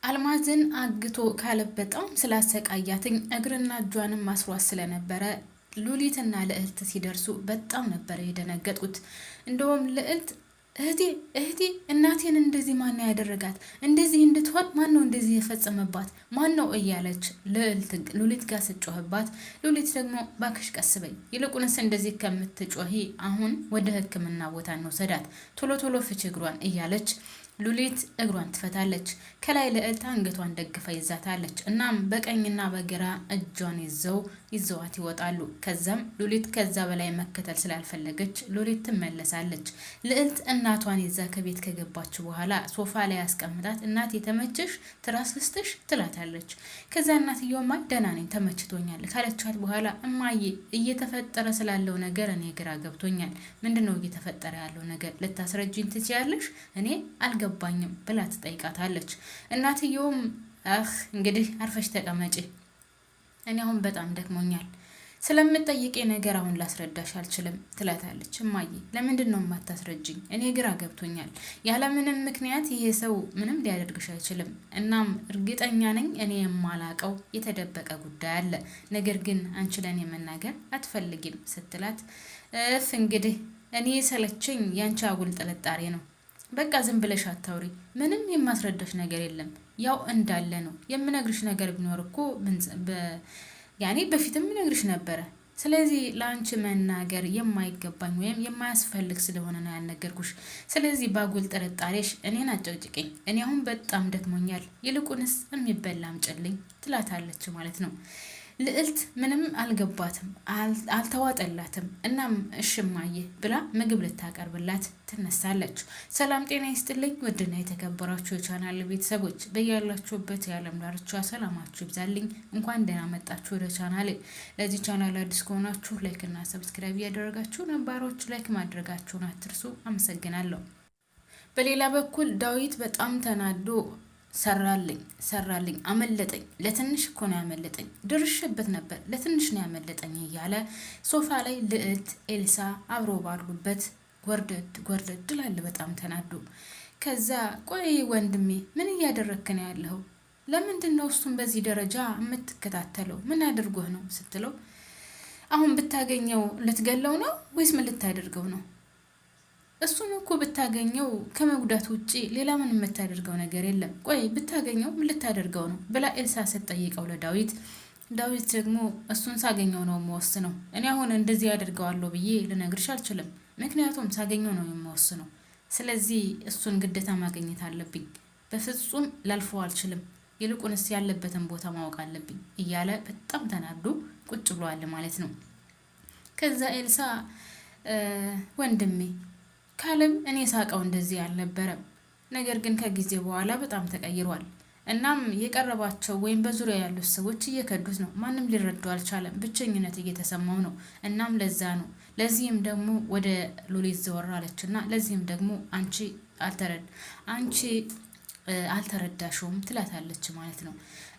አልማዝን አግቶ ካለበጣም ስላሰቃያትኝ እግርና እጇንም ማስሯት ስለነበረ ሉሊትና ልዕልት ሲደርሱ በጣም ነበር የደነገጡት። እንደውም ልዕልት እህቴ እናቴን እንደዚህ ማን ያደረጋት? እንደዚህ እንድትሆን ማን ነው እንደዚህ የፈጸመባት? ማን ነው እያለች ሉሊት ጋር ስትጮህባት፣ ሉሊት ደግሞ ባክሽ ቀስ በይ፣ ይልቁንስ እንደዚህ ከምትጮሂ አሁን ወደ ሕክምና ቦታ እንውሰዳት፣ ቶሎ ቶሎ ፍች እግሯን እያለች ሉሊት እግሯን ትፈታለች። ከላይ ልዕልት አንገቷን ደግፋ ይዛታለች። እናም በቀኝና በግራ እጇን ይዘዋት ይወጣሉ። ከዛም ሉሊት ከዛ በላይ መከተል ስላልፈለገች ሉሊት ትመለሳለች። ልዕልት እናቷን ይዛ ከቤት ከገባች በኋላ ሶፋ ላይ ያስቀምጣት፣ እናት የተመቸሽ ትራስ ልስጥሽ ትላታለች። ከዛ እናትየውማ ደህና ነኝ ተመችቶኛል ካለቻት በኋላ እማዬ እየተፈጠረ ስላለው ነገር እኔ ግራ ገብቶኛል። ምንድነው እየተፈጠረ ያለው ነገር? ልታስረጅኝ ትችያለሽ? እኔ አልገባኝም ብላ ትጠይቃታለች። እናትየውም እንግዲህ አርፈሽ ተቀመጪ፣ እኔ አሁን በጣም ደክሞኛል፣ ስለምጠይቄ ነገር አሁን ላስረዳሽ አልችልም ትላታለች። እማዬ ለምንድን ነው የማታስረጅኝ? እኔ ግራ ገብቶኛል። ያለምንም ምክንያት ይሄ ሰው ምንም ሊያደርግሽ አይችልም። እናም እርግጠኛ ነኝ እኔ የማላቀው የተደበቀ ጉዳይ አለ፣ ነገር ግን አንቺ ለእኔ መናገር አትፈልጊም ስትላት፣ እንግዲህ እኔ ሰለቸኝ ያንቺ አጉል ጥርጣሬ ነው። በቃ ዝም ብለሽ አታውሪ፣ ምንም የማስረዳሽ ነገር የለም፣ ያው እንዳለ ነው። የምነግርሽ ነገር ቢኖር እኮ ያኔ በፊትም ምነግርሽ ነበረ። ስለዚህ ለአንቺ መናገር የማይገባኝ ወይም የማያስፈልግ ስለሆነ ነው ያልነገርኩሽ። ስለዚህ ባጉል ጥርጣሬሽ እኔን አጨቅጭቅኝ፣ እኔ አሁን በጣም ደክሞኛል፣ ይልቁንስ የሚበላ አምጪልኝ ትላታለች ማለት ነው። ልዕልት ምንም አልገባትም፣ አልተዋጠላትም። እናም እሽማዬ ብላ ምግብ ልታቀርብላት ትነሳለች። ሰላም ጤና ይስጥልኝ ውድና የተከበራችሁ የቻናል ቤተሰቦች በያላችሁበት የዓለም ዳርቻ ሰላማችሁ ይብዛልኝ። እንኳን ደህና መጣችሁ ወደ ቻናሌ። ለዚህ ቻናል አዲስ ከሆናችሁ ላይክ እና ሰብስክራይብ እያደረጋችሁ ነባሮች ላይክ ማድረጋችሁን አትርሱ። አመሰግናለሁ። በሌላ በኩል ዳዊት በጣም ተናዶ ሰራልኝ አመለጠኝ፣ ለትንሽ እኮ ነው ያመለጠኝ፣ ድርሽበት ነበር ለትንሽ ነው ያመለጠኝ እያለ ሶፋ ላይ ልዕልት ኤልሳ አብሮ ባሉበት ጎርደድ ላለ በጣም ተናዶ። ከዛ ቆይ ወንድሜ ምን እያደረክ ነው ያለኸው? ለምንድን ነው እሱን በዚህ ደረጃ የምትከታተለው? ምን አድርጎህ ነው ስትለው፣ አሁን ብታገኘው ልትገለው ነው ወይስ ምን ልታደርገው ነው? እሱን እኮ ብታገኘው ከመጉዳት ውጪ ሌላ ምን የምታደርገው ነገር የለም። ቆይ ብታገኘው ምን ልታደርገው ነው ብላ ኤልሳ ስትጠይቀው ለዳዊት፣ ዳዊት ደግሞ እሱን ሳገኘው ነው የምወስነው። እኔ አሁን እንደዚህ ያደርገዋለሁ ብዬ ልነግርሽ አልችልም፣ ምክንያቱም ሳገኘው ነው የምወስነው። ስለዚህ እሱን ግዴታ ማግኘት አለብኝ፣ በፍጹም ላልፈው አልችልም፣ ይልቁንስ ያለበትን ቦታ ማወቅ አለብኝ እያለ በጣም ተናዶ ቁጭ ብሏል ማለት ነው። ከዛ ኤልሳ ወንድሜ ካለም እኔ ሳቀው እንደዚህ አልነበረም፣ ነገር ግን ከጊዜ በኋላ በጣም ተቀይሯል። እናም የቀረባቸው ወይም በዙሪያ ያሉት ሰዎች እየከዱት ነው። ማንም ሊረዳው አልቻለም። ብቸኝነት እየተሰማው ነው። እናም ለዛ ነው። ለዚህም ደግሞ ወደ ሉሊት ዘወር አለችና ለዚህም ደግሞ አንቺ አልተረዳሽውም ትላታለች ማለት ነው።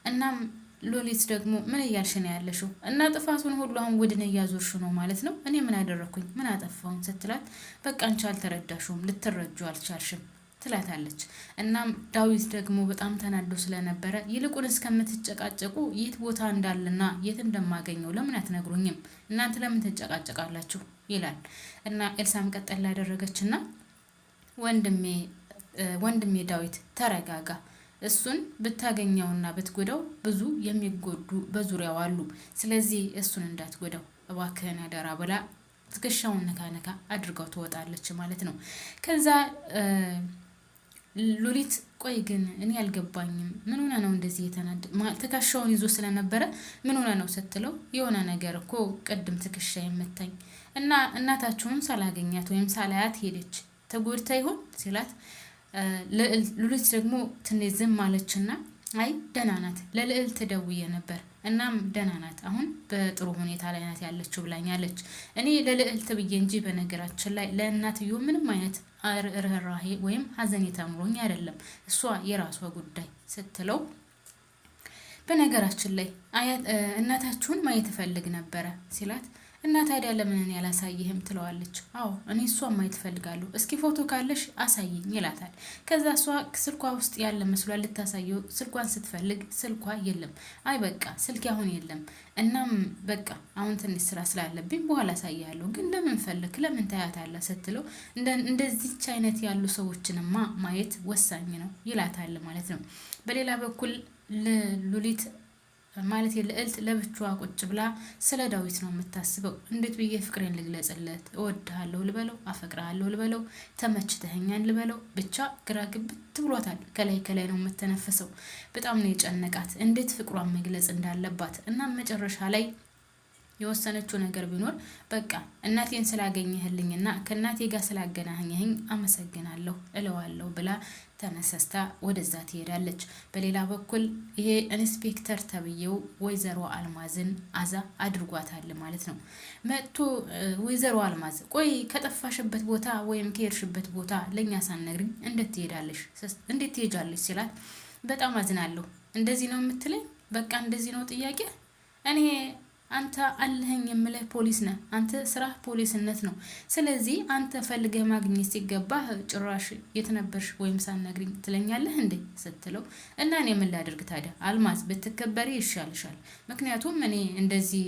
እናም ሉሊት ደግሞ ምን እያልሽ ነው ያለሽው? እና ጥፋቱን ሁሉ አሁን ወድን እያዞርሽ ነው ማለት ነው? እኔ ምን አደረኩኝ? ምን አጠፋውን ስትላት፣ በቃ አንቺ አልተረዳሽውም፣ ልትረጁ አልቻልሽም ትላታለች። እናም ዳዊት ደግሞ በጣም ተናዶ ስለነበረ ይልቁን እስከምትጨቃጨቁ የት ቦታ እንዳለና የት እንደማገኘው ለምን አትነግሩኝም? እናንተ ለምን ትጨቃጨቃላችሁ? ይላል። እና ኤልሳም ቀጠል ያደረገችና ወንድሜ ዳዊት ተረጋጋ፣ እሱን ብታገኘውና ብትጎዳው ብዙ የሚጎዱ በዙሪያው አሉ። ስለዚህ እሱን እንዳትጎዳው እባክህን አደራ ብላ ትከሻውን ነካ አድርገው ትወጣለች ማለት ነው። ከዛ ሉሊት ቆይ ግን እኔ አልገባኝም፣ ምን ሆነ ነው እንደዚህ ትከሻውን ይዞ ስለነበረ ምን ሆነ ነው ስትለው፣ የሆነ ነገር እኮ ቅድም ትከሻ የመታኝ እና እናታችሁን ሳላገኛት ወይም ሳላያት ሄደች፣ ተጎድታ ይሆን ሲላት፣ ሉሊት ደግሞ ትንሽ ዝም አለችና አይ ደህና ናት፣ ለልዕልት ደውዬ ነበር፣ እናም ደህና ናት፣ አሁን በጥሩ ሁኔታ ላይ ናት ያለችው ብላኛለች። እኔ ለልዕልት ብዬ እንጂ በነገራችን ላይ ለእናትዮ ምንም አይነት ርህራሄ ወይም ሀዘኔታ ኑሮኝ አይደለም፣ እሷ የራሷ ጉዳይ ስትለው፣ በነገራችን ላይ እናታችሁን ማየት እፈልግ ነበረ ሲላት፣ እና ታዲያ ለምን እኔ ያላሳይህም ትለዋለች። አዎ እኔ እሷን ማየት እፈልጋለሁ፣ እስኪ ፎቶ ካለሽ አሳይኝ ይላታል። ከዛ እሷ ስልኳ ውስጥ ያለ መስሏል ልታሳየው ስልኳን ስትፈልግ ስልኳ የለም። አይ በቃ ስልክ አሁን የለም፣ እናም በቃ አሁን ትንሽ ስራ ስላለብኝ በኋላ አሳያለሁ፣ ግን ለምን ፈለክ ለምን ታያታለህ ስትለው እንደዚች አይነት ያሉ ሰዎችንማ ማየት ወሳኝ ነው ይላታል ማለት ነው። በሌላ በኩል ሉሊት ማለት ልዕልት ለብቻዋ ቁጭ ብላ ስለ ዳዊት ነው የምታስበው። እንዴት ብዬ ፍቅሬን ልግለጽለት? እወድሃለሁ ልበለው? አፈቅርሃለሁ ልበለው? ተመችተኸኛል ልበለው? ብቻ ግራ ግብት ብሏታል። ከላይ ከላይ ነው የምትነፍሰው። በጣም ነው የጨነቃት እንዴት ፍቅሯን መግለጽ እንዳለባት። እና መጨረሻ ላይ የወሰነችው ነገር ቢኖር በቃ እናቴን ስላገኘህልኝና ከእናቴ ጋር ስላገናኘህኝ አመሰግናለሁ እለዋለሁ ብላ ተነሳስታ ወደዛ ትሄዳለች። በሌላ በኩል ይሄ ኢንስፔክተር ተብዬው ወይዘሮ አልማዝን አዛ አድርጓታል ማለት ነው። መጥቶ ወይዘሮ አልማዝ ቆይ ከጠፋሽበት ቦታ ወይም ከሄድሽበት ቦታ ለእኛ ሳትነግሪኝ እንዴት ትሄጃለሽ ሲላት በጣም አዝናለሁ። እንደዚህ ነው የምትለኝ? በቃ እንደዚህ ነው ጥያቄ? እኔ አንተ አለኸኝ የምልህ ፖሊስ ነህ። አንተ ስራ ፖሊስነት ነው። ስለዚህ አንተ ፈልገህ ማግኘት ሲገባህ ጭራሽ የት ነበርሽ ወይም ሳትነግሪኝ ትለኛለህ እንዴ ስትለው እና እኔ ምን ላድርግ ታዲያ አልማዝ ብትከበሪ ይሻልሻል። ምክንያቱም እኔ እንደዚህ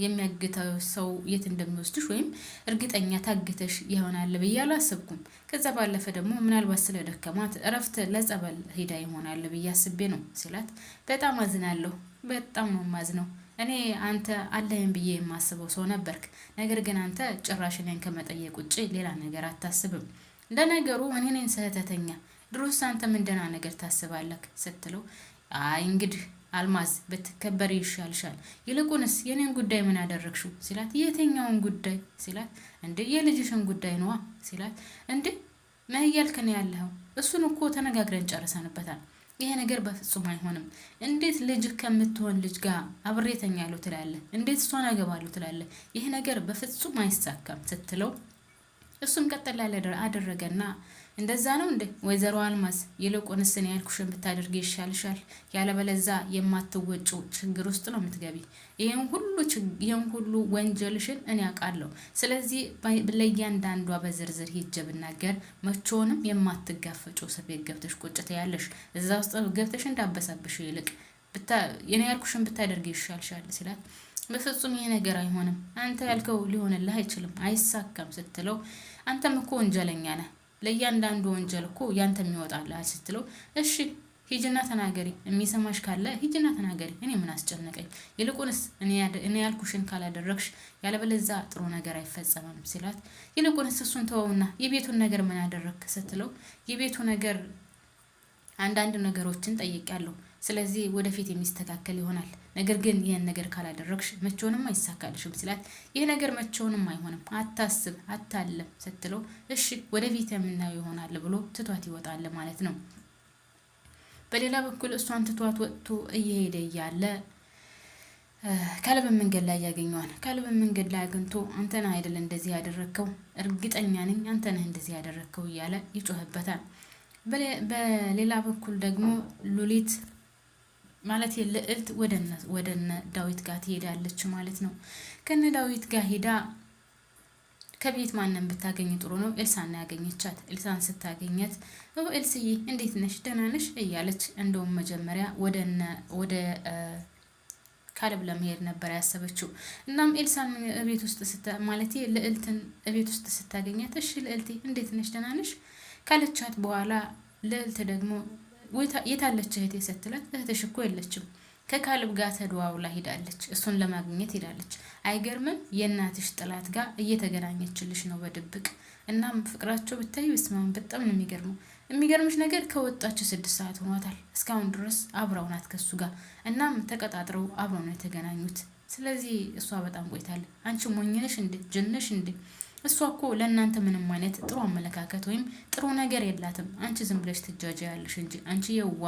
የሚያግተው ሰው የት እንደሚወስድሽ ወይም እርግጠኛ ታግተሽ ይሆናል ብዬ አላሰብኩም። ከዛ ባለፈ ደግሞ ምናልባት ስለደከማት እረፍት ለጸበል ሄዳ ይሆናል ብዬ አስቤ ነው ሲላት በጣም አዝናለሁ። በጣም ነው ማዝነው። እኔ አንተ አለህን ብዬ የማስበው ሰው ነበርክ። ነገር ግን አንተ ጭራሽ እኔን ከመጠየቅ ውጭ ሌላ ነገር አታስብም። ለነገሩ እኔ ነኝ ስህተተኛ። ድሮስ አንተ ምን ደህና ነገር ታስባለህ ስትለው አይ እንግዲህ አልማዝ ብትከበሪ ይሻልሻል። ይልቁንስ የኔን ጉዳይ ምን አደረግሽው ሲላት የትኛውን ጉዳይ ሲላት እንዴ የልጅሽን ጉዳይ ነዋ ሲላት እንዴ ምን እያልክ ነው ያለኸው? እሱን እኮ ተነጋግረን ጨርሰንበታል። ይሄ ነገር በፍጹም አይሆንም። እንዴት ልጅ ከምትሆን ልጅ ጋር አብሬ ተኛለሁ ትላለህ? እንዴት እሷን አገባለሁ ትላለህ? ይሄ ነገር በፍጹም አይሳካም ስትለው እሱም ቀጠል አደረገና እንደዛ ነው እንዴ ወይዘሮ አልማዝ ይልቁንስ እኔ ያልኩሽን ብታደርጊ ይሻልሻል። ያለበለዛ የማትወጩ ችግር ውስጥ ነው የምትገቢ። ይሄን ሁሉ ወንጀልሽን እኔ አውቃለሁ። ስለዚህ ለእያንዳንዷ በዝርዝር ሂጄ ብናገር መቼውንም የማትጋፈጩ እስር ቤት ገብተሽ ቁጭ ትያለሽ። እዛ ውስጥ ገብተሽ እንዳበሳብሽ ይልቅ እኔ ያልኩሽን ብታደርጊ ይሻልሻል ሲላት በፍጹም ይሄ ነገር አይሆንም። አንተ ያልከው ሊሆንልህ አይችልም፣ አይሳካም ስትለው አንተም እኮ ወንጀለኛ ነህ። ለእያንዳንዱ ወንጀል እኮ ያንተ የሚወጣልህ ስትለው እሺ ሂጅና ተናገሪ፣ የሚሰማሽ ካለ ሂጅና ተናገሪ፣ እኔ ምን አስጨነቀኝ። ይልቁንስ እኔ ያልኩሽን ካላደረግሽ ያለበለዛ ጥሩ ነገር አይፈጸምም ሲላት ይልቁንስ እሱን ተወውና የቤቱን ነገር ምን አደረግክ ስትለው የቤቱ ነገር አንዳንድ ነገሮችን ጠይቄያለሁ። ስለዚህ ወደፊት የሚስተካከል ይሆናል። ነገር ግን ይህን ነገር ካላደረግሽ መቼውንም አይሳካልሽም ሲላት ይህ ነገር መቼውንም አይሆንም፣ አታስብ፣ አታለም ስትለው እሺ ወደፊት የምናየው ይሆናል ብሎ ትቷት ይወጣል ማለት ነው። በሌላ በኩል እሷን ትቷት ወጥቶ እየሄደ እያለ ካሌብን መንገድ ላይ ያገኘዋል። ካሌብን መንገድ ላይ አግኝቶ አንተ ነህ አይደል እንደዚህ ያደረግከው? እርግጠኛ ነኝ አንተ ነህ እንደዚህ ያደረግከው እያለ ይጮህበታል። በሌላ በኩል ደግሞ ሉሊት ማለት ልዕልት ወደነ ዳዊት ጋር ትሄዳለች ማለት ነው። ከነ ዳዊት ጋር ሄዳ ከቤት ማንን ብታገኝ ጥሩ ነው? ኤልሳን ያገኘቻት። ኤልሳን ስታገኘት ኤልስዬ እንዴት ነሽ ደህና ነሽ እያለች እንደውም መጀመሪያ ወደ ካሌብ ለመሄድ ነበር ያሰበችው። እናም ኤልሳን ቤት ውስጥ ማለት ልዕልትን ቤት ውስጥ ስታገኛት እሺ ልዕልቴ እንዴት ነሽ ደህና ነሽ ካለቻት በኋላ ልዕልት ደግሞ የታለች እህቴ ስትላት እህትሽ እኮ የለችም ከካሌብ ጋር ተደዋውላ ሄዳለች፣ እሱን ለማግኘት ሄዳለች። አይገርምም? የእናትሽ ጥላት ጋር እየተገናኘችልሽ ነው በድብቅ። እናም ፍቅራቸው ብታይ በስማም በጣም ነው የሚገርመው። የሚገርምሽ ነገር ከወጣች 6 ሰዓት ሆኗታል። እስካሁን ድረስ አብረው ናት ከሱ ጋር። እናም ተቀጣጥረው አብረው ነው የተገናኙት። ስለዚህ እሷ በጣም ቆይታለች። አንቺ ሞኝነሽ እንዴ ጅንሽ እንዴ? እሷ እኮ ለእናንተ ምንም አይነት ጥሩ አመለካከት ወይም ጥሩ ነገር የላትም። አንቺ ዝም ብለሽ ትጃጃያለሽ እንጂ አንቺ የዋ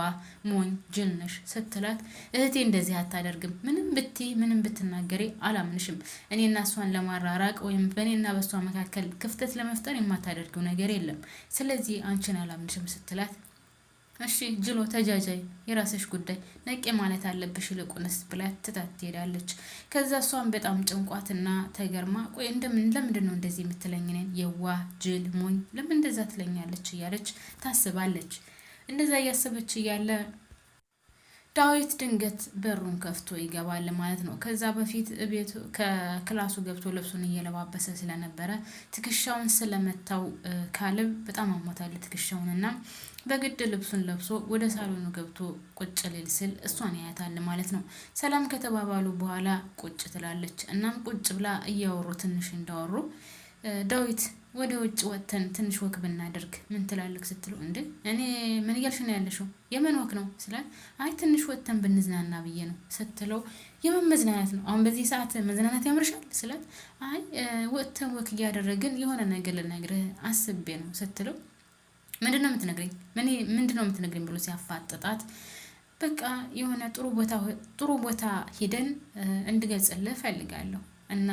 ሞኝ ጅል ነሽ ስትላት እህቴ እንደዚህ አታደርግም። ምንም ብትይ ምንም ብትናገሪ አላምንሽም። እኔና እሷን ለማራራቅ ወይም በእኔና በእሷ መካከል ክፍተት ለመፍጠር የማታደርገው ነገር የለም። ስለዚህ አንቺን አላምንሽም ስትላት እሺ ጅሎ ተጃጃይ የራስሽ ጉዳይ ነቄ ማለት አለብሽ ይልቁንስ ብላ ትታት ትሄዳለች። ከዛ እሷን በጣም ጭንቋትና ተገርማ ቆይ ለምንድን ነው እንደዚህ የምትለኝ እኔን የዋህ ጅል ሞኝ ለምን እንደዛ ትለኛለች እያለች ታስባለች። እንደዛ እያሰበች እያለ ዳዊት ድንገት በሩን ከፍቶ ይገባል ማለት ነው። ከዛ በፊት ቤቱ ከክላሱ ገብቶ ልብሱን እየለባበሰ ስለነበረ ትከሻውን ስለመታው ካሌብ በጣም አሞታል ትከሻውንና በግድ ልብሱን ለብሶ ወደ ሳሎኑ ገብቶ ቁጭ ሊል ስል እሷን ያያታል ማለት ነው። ሰላም ከተባባሉ በኋላ ቁጭ ትላለች። እናም ቁጭ ብላ እያወሩ ትንሽ እንዳወሩ ዳዊት ወደ ውጭ ወጥተን ትንሽ ወክ ብናደርግ ምን ትላለህ ስትለው እንዴ እኔ ምን እያልሽ ነው ያለሽው የምን ወክ ነው ስላት አይ ትንሽ ወጥተን ብንዝናና ብዬ ነው ስትለው የምን መዝናናት ነው አሁን በዚህ ሰዓት መዝናናት ያምርሻል ስላት አይ ወጥተን ወክ እያደረግን የሆነ ነገር ልነግርህ አስቤ ነው ስትለው ምንድነው የምትነግረኝ ምንድነው የምትነግረኝ ብሎ ሲያፋጥጣት በቃ የሆነ ጥሩ ቦታ ሄደን እንድገልጽልህ እፈልጋለሁ እና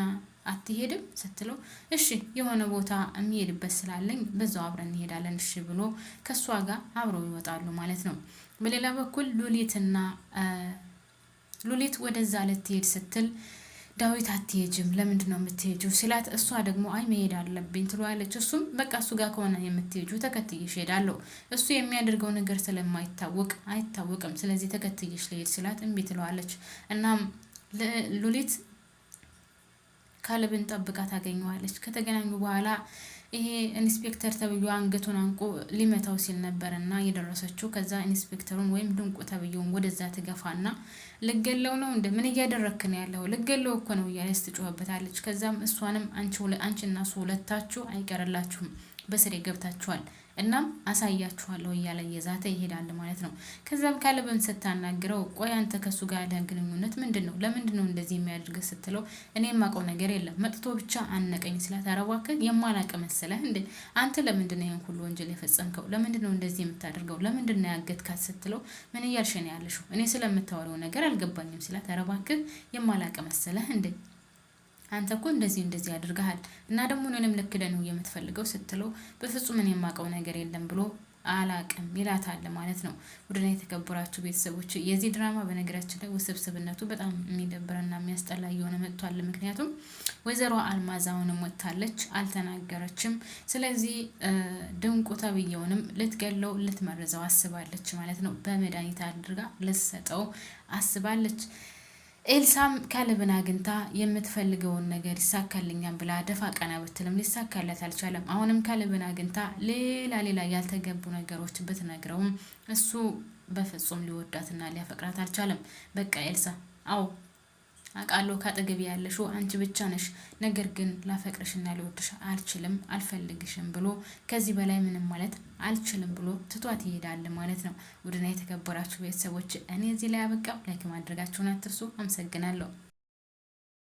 አትሄድም ስትለው እሺ የሆነ ቦታ የሚሄድበት ስላለኝ በዛው አብረን እንሄዳለን እሺ ብሎ ከሷ ጋር አብረው ይወጣሉ ማለት ነው። በሌላ በኩል ሉሊት ወደዛ ልትሄድ ስትል ዳዊት አትሄጂም ለምንድን ነው የምትሄጂው ሲላት እሷ ደግሞ አይ መሄድ አለብኝ ትሏለች። እሱም በቃ እሱ ጋር ከሆነ የምትሄጂው ተከትዬሽ እሄዳለሁ እሱ የሚያደርገው ነገር አይታወቅም ስለዚህ ተከትዬሽ ልሄድ ሲላት እምቢ ትለዋለች። እናም ሉሊት ካሌብን ጠብቃ ታገኘዋለች። ከተገናኙ በኋላ ይሄ ኢንስፔክተር ተብዬው አንገቱን አንቆ ሊመታው ሲል ነበርና የደረሰችው ከዛ ኢንስፔክተሩን ወይም ድንቁ ተብዬውን ወደዛ ትገፋና ልገለው ነው ምን እያደረክ ነው ያለው ልገለው እኮ ነው እያለች ትጮህበታለች። ከዛም እሷንም አንቺና እሱ ሁለታችሁ አይቀርላችሁም በስሬ ገብታችኋል እናም አሳያችኋለሁ እያለ የዛተ ይሄዳል ማለት ነው። ከዛም ካሌብን ስታናግረው ቆይ አንተ ከሱ ጋር ያለ ግንኙነት ምንድነው ለምንድነው እንደዚህ የሚያደርግ ስትለው እኔ የማውቀው ነገር የለም መጥቶ ብቻ አነቀኝ ስላት ኧረ እባክህ የማላውቅ መሰለህ እንዴ አንተ ለምንድነው ይሄን ሁሉ ወንጀል የፈጸምከው ለምንድነው እንደዚህ የምታደርገው ለምንድነው ያገትካት ስትለው ምን እያልሽ ነው ያለሽው እኔ ስለምታወሪው ነገር አልገባኝም ስላት ኧረ እባክህ የማላውቅ መሰለህ እንዴ አንተ እኮ እንደዚህ ያድርጋል እና ደግሞ እኔንም ልክደህ ነው የምትፈልገው ስትለው በፍጹም እኔ የማውቀው ነገር የለም ብሎ አላቅም ይላታል ማለት ነው። ውድና የተከበራችሁ ቤተሰቦች የዚህ ድራማ በነገራችን ላይ ውስብስብነቱ በጣም የሚደብርና የሚያስጠላ እየሆነ መጥቷል። ምክንያቱም ወይዘሮ አልማዝ አሁንም ወጥታለች አልተናገረችም። ስለዚህ ድንቁ ተብዬውንም ልትገለው ልትመርዘው አስባለች ማለት ነው። በመድኃኒት አድርጋ ልትሰጠው አስባለች። ኤልሳም ካሌብን አግኝታ የምትፈልገውን ነገር ይሳካልኛል ብላ ደፋ ቀና ብትልም ሊሳካላት አልቻለም። አሁንም ካሌብን አግኝታ ሌላ ያልተገቡ ነገሮች ብትነግረውም እሱ በፍጹም ሊወዳትና ሊያፈቅራት አልቻለም። በቃ ኤልሳ አውቃለሁ ካጠገቤ ያለሽው አንቺ ብቻ ነሽ፣ ነገር ግን ላፈቅርሽና ሊወድሽ አልፈልግሽም ብሎ ከዚህ በላይ ምንም ማለት አልችልም ብሎ ትቷት ይሄዳል ማለት ነው። ውድና የተከበራችሁ ቤተሰቦች እኔ እዚህ ላይ አበቃው። ላይክ ማድረጋችሁን አትርሱ። አመሰግናለሁ።